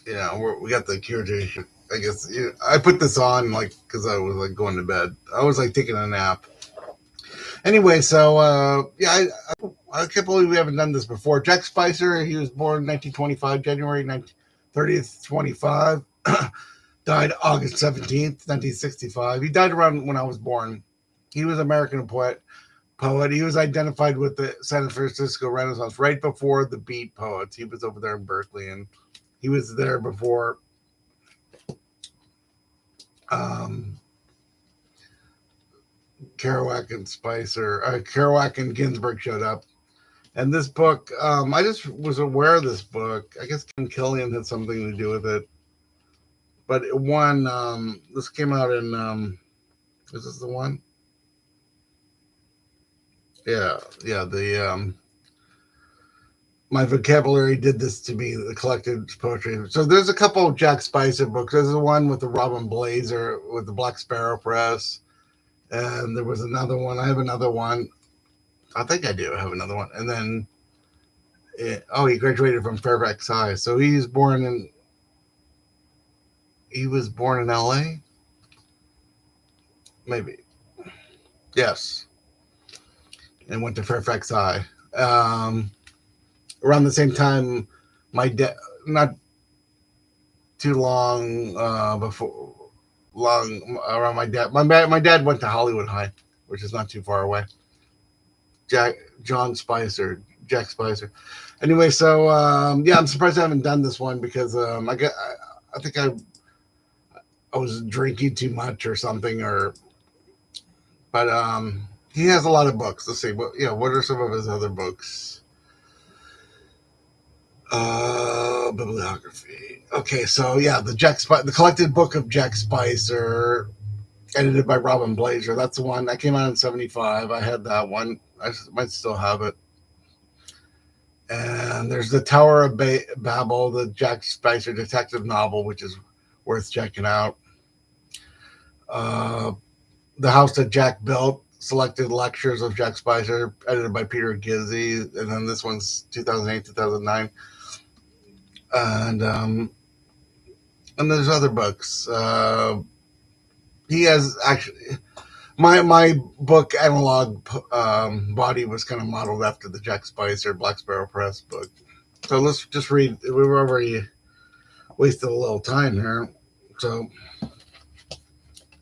we got the cure to. I guess I put this on like because I was like going to bed. I was like taking a nap. Anyway, so I can't believe we haven't done this before. Jack Spicer, he was born in 1925, January 30th, 25. Died August 17th, 1965. He died around when I was born. He was an American poet. He was identified with the San Francisco Renaissance right before the Beat poets. He was over there in Berkeley, and he was there before um, Kerouac and Ginsberg showed up. And this book, I just was aware of this book. I guess Ken Killian had something to do with it. But it won. This came out in. Is this the one? Yeah, yeah. My vocabulary did this to me. The collected poetry. So there's a couple of Jack Spicer books. There's the one with the Robin Blazer with the Black Sparrow Press, and there was another one. I have another one. I think I do have another one. And then, he graduated from Fairfax High. So he was born in L.A. Maybe. Yes, and went to Fairfax High. Um, Around the same time, my dad, not too long before, long around my dad went to Hollywood High, which is not too far away. Jack John Spicer, Jack Spicer. Anyway, so yeah, I'm surprised I haven't done this one because I think I was drinking too much or something, or but he has a lot of books. Let's see, what are some of his other books? Bibliography. Okay, so yeah, the collected book of Jack Spicer, edited by Robin Blazer. That's the one that came out in '75. I had that one. Might still have it. And there's the Tower of Babel, the Jack Spicer detective novel, which is worth checking out. Uh, the House That Jack Built, selected lectures of Jack Spicer, edited by Peter Gizzi, and then this one's 2008, 2009, and there's other books. He has actually my book analog body was kind of modeled after the Jack Spicer Black Sparrow Press book. So let's just read. We were already wasted a little time here. So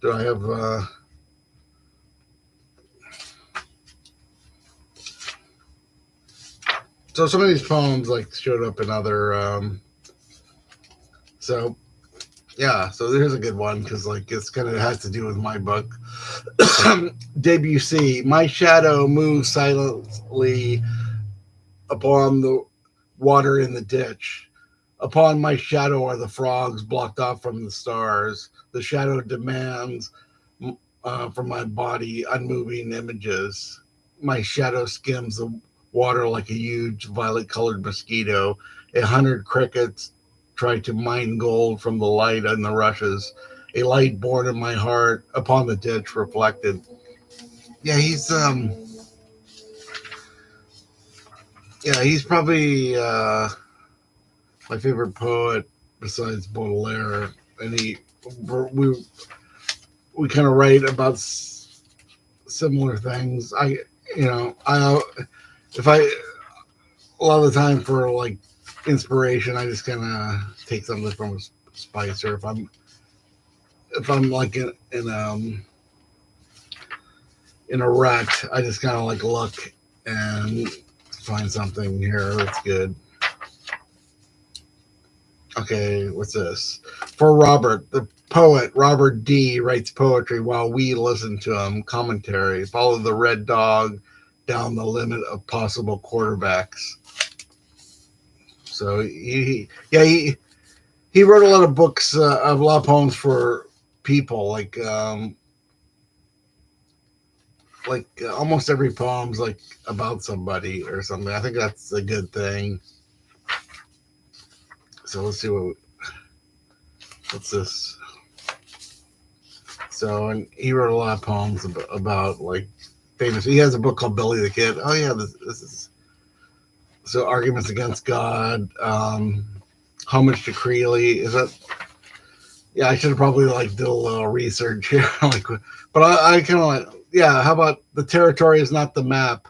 do I have? So some of these poems like showed up in other. So yeah, so there's a good one because like it's kind of has to do with my book. Debussy, my shadow moves silently upon the water in the ditch. Upon my shadow are the frogs blocked off from the stars. The shadow demands from my body unmoving images. My shadow skims the water like a huge violet colored mosquito. 100 crickets try to mine gold from the light in the rushes. A light born in my heart upon the ditch reflected. Yeah, he's probably my favorite poet besides Baudelaire, and we we kind of write about similar things. I if I a lot of the time for like inspiration, I just kind of take something from a Spicer. If I'm like in a rut, I just kind of like look and find something here that's good. Okay, what's this? For Robert, the poet Robert D writes poetry while we listen to him. Commentary: follow the red dog down the limit of possible quarterbacks. So he wrote a lot of books, a lot of poems for people. Almost every poem's like about somebody or something. I think that's a good thing. So let's see what's this. So, and he wrote a lot of poems about like famous. He has a book called Billy the Kid. Oh yeah, this is so arguments against God. Homage to Creeley. Is that? Yeah, I should have probably like did a little research here. Like, but I kind of like, yeah. How about the territory is not the map?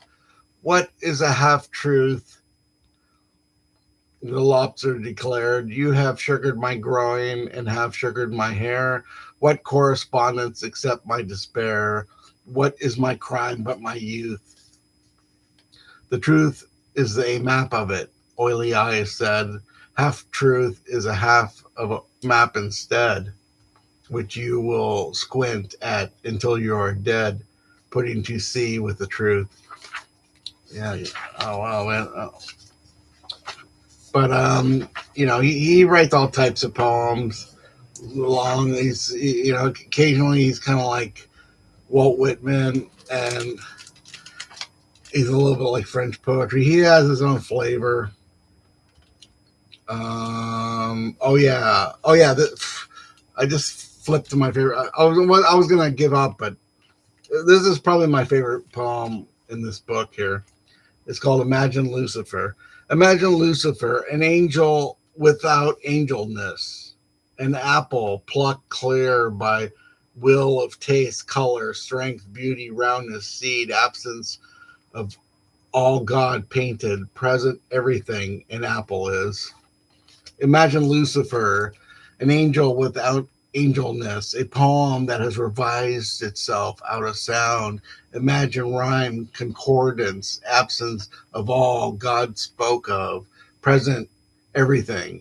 What is a half truth? The lobster declared, "You have sugared my groin and have sugared my hair. What correspondence except my despair? What is my crime but my youth? The truth is a map of it," Oily Eyes said. "Half truth is a half of a map instead, which you will squint at until you are dead, putting to sea with the truth." Yeah. Oh wow, man. Oh. But he writes all types of poems. Long. Occasionally he's kind of like Walt Whitman, and he's a little bit like French poetry. He has his own flavor. Oh yeah. I just flipped to my favorite. I was gonna give up, but this is probably my favorite poem in this book here. It's called Imagine Lucifer. Imagine Lucifer, an angel without angelness, an apple plucked clear by will of taste, color, strength, beauty, roundness, seed, absence of all God painted, present everything an apple is. Imagine Lucifer, an angel without angelness, a poem that has revised itself out of sound. Imagine rhyme, concordance, absence of all God spoke of, present everything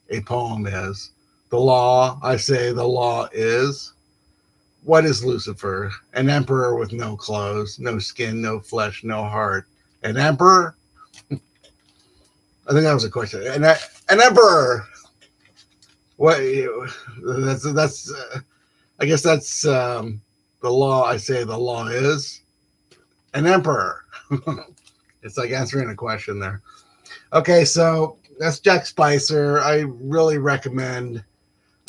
a poem is. The law, I say the law is. What is Lucifer? An emperor with no clothes, no skin, no flesh, no heart. An emperor? I think that was a question. An emperor. What? That's. I guess that's the law. I say the law is an emperor. It's like answering a question there. Okay, so that's Jack Spicer. I really recommend.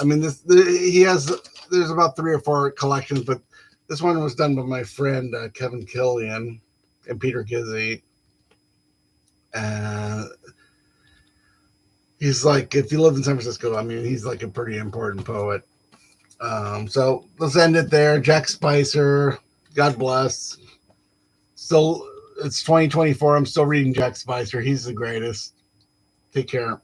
I mean, he has. There's about 3 or 4 collections, but this one was done by my friend Kevin Killian and Peter Gizzi. He's like, if you live in San Francisco, I mean, he's like a pretty important poet. So let's end it there. Jack Spicer, God bless. Still, it's 2024. I'm still reading Jack Spicer. He's the greatest. Take care.